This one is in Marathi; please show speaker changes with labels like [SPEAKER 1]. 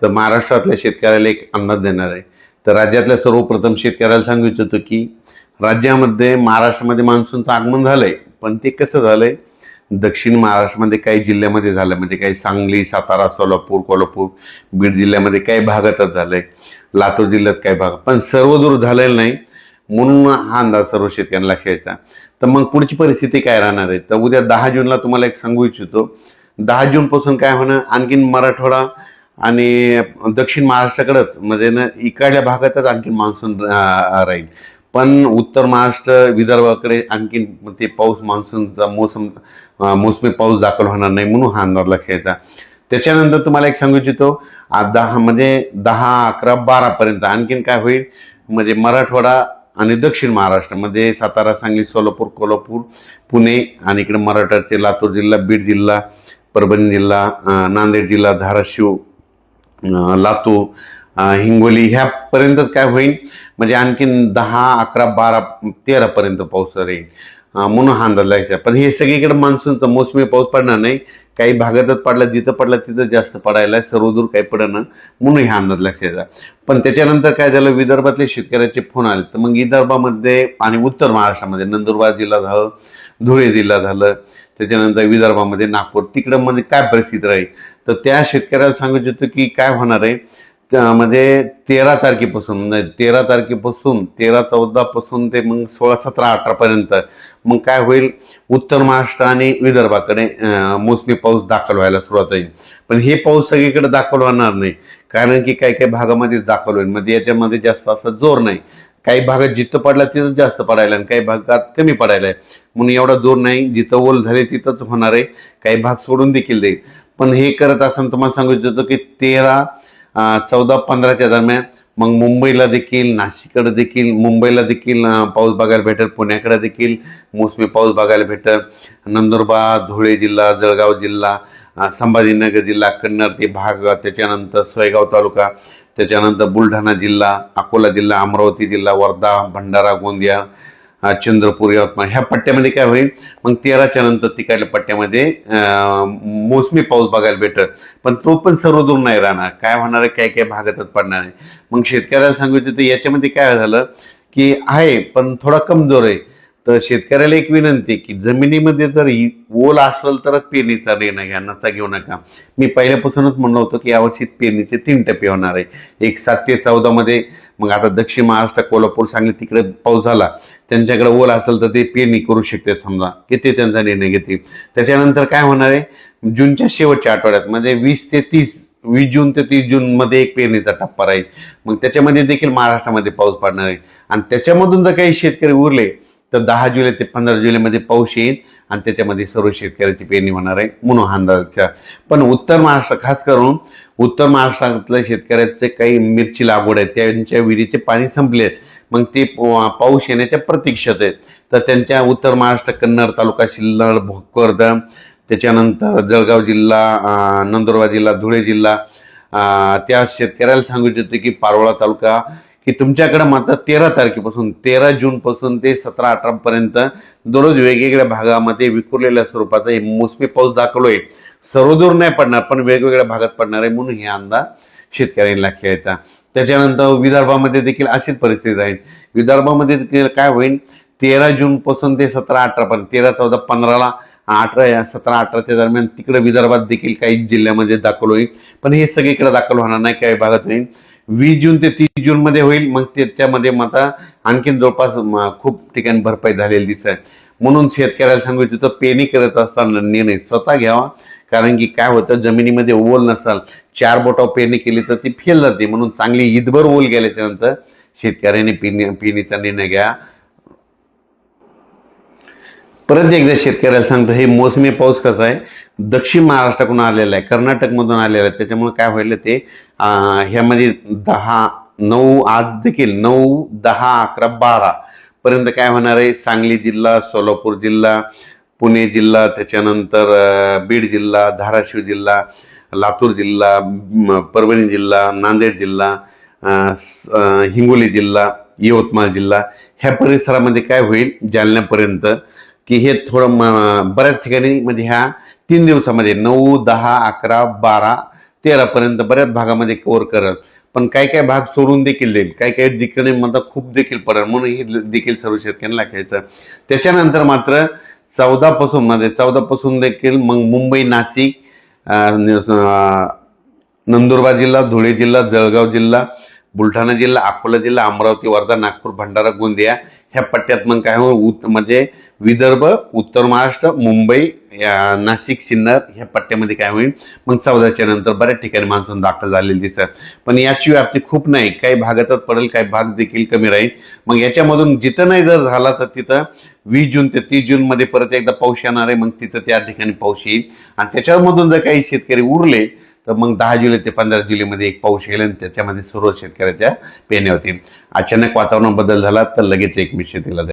[SPEAKER 1] तर महाराष्ट्रातल्या शेतकऱ्याला एक अंदाज देणार आहे. तर राज्यातल्या सर्वप्रथम शेतकऱ्याला सांगू इच्छितो की राज्यामध्ये महाराष्ट्रामध्ये मान्सूनचं आगमन झालंय, पण ते कसं झालंय, दक्षिण महाराष्ट्रामध्ये काही जिल्ह्यामध्ये झालं, म्हणजे काही सांगली, सातारा, सोलापूर, कोल्हापूर, बीड जिल्ह्यामध्ये काही भागातच झालंय, लातूर जिल्ह्यात काही भाग, पण सर्वदूर झालेलं नाही. म्हणून हा अंदाज सर्व शेतकऱ्यांना लक्षात यायचा. तर मग पुढची परिस्थिती काय राहणार आहे, तर उद्या 10 जूनला तुम्हाला एक सांगू इच्छितो, 10 जून पासून काय होणार, आणखीन मराठवाडा आणि दक्षिण महाराष्ट्राकडेच म्हणजे ना इकडल्या भागातच आणखी मान्सून राहील, पण उत्तर महाराष्ट्र विदर्भाकडे आणखीन ते पाऊस मान्सूनचा मोसमी पाऊस दाखल होणार नाही. म्हणून हा अंदाज लक्षात यायचा. त्याच्यानंतर तुम्हाला एक सांगू इच्छितो, 10 म्हणजे 10, 11, 12 पर्यंत आणखीन काय होईल, म्हणजे मराठवाडा आणि दक्षिण महाराष्ट्रामध्ये सातारा, सांगली, सोलापूर, कोल्हापूर, पुणे आणि इकडे मराठवाड्याचे लातूर जिल्हा, बीड जिल्हा, परभणी जिल्हा, नांदेड जिल्हा, धाराशिव, लातूर, हिंगोली ह्यापर्यंतच काय होईल, म्हणजे आणखीन 10, 11, 12, 13 पर्यंत पाऊस राहील. म्हणून हा अंदाज लागायचा. पण हे सगळीकडे मान्सूनचा मोसमी पाऊस पडणार नाही, काही भागातच पडला, जिथं पडला तिथं जास्त पडायला, सर्वदूर काही पडणं, म्हणून हा अंदाज लक्षात यायचा. पण त्याच्यानंतर काय झालं, विदर्भातले शेतकऱ्याचे फोन आले. तर मग विदर्भामध्ये आणि उत्तर महाराष्ट्रामध्ये नंदुरबार जिल्हा झालं, धुळे जिल्हा झालं, त्याच्यानंतर विदर्भामध्ये नागपूर, तिकडं म्हणजे काय परिस्थिती राहील, तर त्या शेतकऱ्याला सांगू इच्छितो की काय होणार आहे, म्हणजे 13 तारखेपासून, म्हणजे 13 तारखेपासून 13, 14 पासून ते मग 16, 17, 18 पर्यंत मग काय होईल, उत्तर महाराष्ट्र आणि विदर्भाकडे मोसमी पाऊस दाखल व्हायला सुरुवात होईल. पण हे पाऊस सगळीकडे दाखल होणार नाही, कारण की काही काही भागामध्येच दाखल होईल, म्हणजे याच्यामध्ये जास्त असा जोर नाही. काही भागात जिथं पडला तिथं जास्त पडायला आणि काही भागात कमी पडायला आहे, म्हणून एवढा जोर नाही. जिथं ओल झाले तिथंच होणार आहे, काही भाग सोडून देखील देईल. पण हे करत असताना तुम्हाला सांगू इच्छितो की 13, 14, 15च्या दरम्यान मग मुंबईला देखील, नाशिककडे देखील, मुंबईला देखील पाऊस बघायला भेटेल, पुण्याकडे देखील मोसमी पाऊस बघायला भेटेल. नंदुरबार, धुळे जिल्हा, जळगाव जिल्हा, संभाजीनगर जिल्हा, कन्नड ते भाग, त्याच्यानंतर सोयगाव तालुका, त्याच्यानंतर बुलढाणा जिल्हा, अकोला जिल्हा, अमरावती जिल्हा, वर्धा, भंडारा, गोंदिया, चंद्रपूर, यवतमाळ ह्या पट्ट्यामध्ये काय होईल, मग 13च्या नंतर तिकडल्या पट्ट्यामध्ये मोसमी पाऊस बघायला भेटत, पण तो पण सर्वदूर नाही राहणार. काय होणार आहे, काही काही भागातच पडणार आहे. मग शेतकऱ्याला सांगितलं तर याच्यामध्ये काय झालं की आहे, पण थोडा कमजोर आहे. तर शेतकऱ्याला एक विनंती की जमिनीमध्ये जर ओल असेल तरच पेरणीचा निर्णय घ्या, नसता घेऊ नका. मी पहिल्यापासूनच म्हणलं होतं की यावर्षी पेरणीचे 3 टप्पे होणार आहे, एक 7 ते 14 मध्ये. मग आता दक्षिण महाराष्ट्र, कोल्हापूर, सांगली तिकडे पाऊस झाला, त्यांच्याकडे ओल असेल तर ते पेरणी करू शकते, समजा की ते त्यांचा निर्णय घेतील. त्याच्यानंतर काय होणार आहे, जूनच्या शेवटच्या आठवड्यात म्हणजे 20 जून ते 30 जून मध्ये एक पेरणीचा टप्पा राहील. मग त्याच्यामध्ये देखील महाराष्ट्रामध्ये पाऊस पडणार आहे. आणि त्याच्यामधून जर काही शेतकरी उरले तर 10 जुलै ते 15 जुलैमध्ये पाऊस येईल आणि त्याच्यामध्ये सर्व शेतकऱ्याची पेरणी होणार आहे, म्हणून हा अंदाज. पण उत्तर महाराष्ट्र, खास करून उत्तर महाराष्ट्रातल्या शेतकऱ्याचे काही मिरची लागवड आहे, त्यांच्या विहिरीचे पाणी संपले, मग ते पाऊस येण्याच्या प्रतीक्षेत आहेत. तर त्यांच्या उत्तर महाराष्ट्र, कन्नड तालुका, सिल्लोड, भोकरदन, त्याच्यानंतर जळगाव जिल्हा, नंदुरबार जिल्हा, धुळे जिल्हा, त्या शेतकऱ्याला सांगू इच्छितो की पारोळा तालुका, की तुमच्याकडे मात्र 13 तारखेपासून 13 जून पासून ते 17, 18 पर्यंत दररोज वेगवेगळ्या भागामध्ये विखुरलेल्या स्वरूपाचा हे मोसमी पाऊस दाखल होईल. सर्वदूर नाही पडणार, पण वेगवेगळ्या भागात पडणार आहे, म्हणून हे अंदाज शेतकऱ्यांना लक्षात यायचा. त्याच्यानंतर विदर्भामध्ये देखील अशीच परिस्थिती राहील. विदर्भामध्ये देखील काय होईल, 13 जून पासून ते 17, 18 पर्यंत, 13, 14, 15ला 18, 17, 18च्या दरम्यान तिकडे विदर्भात देखील काही जिल्ह्यामध्ये दाखल होईल, पण हे सगळीकडे दाखल होणार नाही, काही भागात होईल. 20 जून ते 30 जून मध्ये होईल. मग त्याच्यामध्ये मात्र आणखीन जवळपास खूप ठिकाणी भरपाई झालेली दिसत. म्हणून शेतकऱ्याला सांगू इच्छितो, पेरणी करत असताना निर्णय स्वतः घ्यावा, कारण की काय होतं, जमिनीमध्ये ओल नसाल, 4 बोटावर पेरणी केली तर ती फेल जाते. म्हणून चांगली ईदभर ओल गेल्याच्या नंतर शेतकऱ्याने पेरणीचा निर्णय घ्या. परत एकदा शेतकऱ्याला सांगतो, हे मोसमी पाऊस कसा आहे, दक्षिण महाराष्ट्राकडून आलेला आहे, कर्नाटकमधून आलेला आहे. त्याच्यामुळे काय होईल, ते ह्यामध्ये 10, 9 आज देखील 9, 10, 11, 12 पर्यंत काय होणार आहे, सांगली जिल्हा, सोलापूर जिल्हा, पुणे जिल्हा, त्याच्यानंतर बीड जिल्हा, धाराशिव जिल्हा, लातूर जिल्हा, परभणी जिल्हा, नांदेड जिल्हा, हिंगोली जिल्हा, यवतमाळ जिल्हा ह्या परिसरामध्ये काय होईल, जालन्यापर्यंत, की हे थोडं बऱ्याच ठिकाणी म्हणजे ह्या 3 दिवसामध्ये 9, 10, 11, 12 13 पर्यंत बऱ्याच भागामध्ये कव्हर करेल, पण काही काही भाग सोडून देखील देईल, काही काही ठिकाणी म्हणतात खूप देखील पडेल, म्हणून हे देखील सर्व शेतकऱ्यांना घ्यायचं. त्याच्यानंतर मात्र 14 पासून देखील मग मुंबई, नाशिक, नंदुरबार जिल्हा, धुळे जिल्हा, जळगाव जिल्हा, बुलढाणा जिल्हा, अकोला जिल्हा, अमरावती, वर्धा, नागपूर, भंडारा, गोंदिया ह्या पट्ट्यात मग काय म्हणजे विदर्भ, उत्तर महाराष्ट्र, मुंबई, नाशिक, सिन्नर ह्या पट्ट्यामध्ये काय होईल मग 14च्या नंतर बऱ्याच ठिकाणी मान्सून दाखल झालेली दिसत. पण याची व्याप्ती खूप नाही, काही भागातच पडेल, काही भाग देखील कमी राहील. मग याच्यामधून जिथं नाही जर झाला तर तिथं 20 जून ते 30 जून मध्ये परत एकदा पाऊस येणार आहे, मग तिथं त्या ठिकाणी पाऊस येईल. आणि त्याच्यामधून जर काही शेतकरी उरले तर मग 10 जुलै ते 15 जुलैमध्ये एक पाऊस येईल आणि त्याच्यामध्ये सर्व शेतकऱ्याच्या पेरण्या होतील. अचानक वातावरण बदल झाला तर लगेच एक शेतीला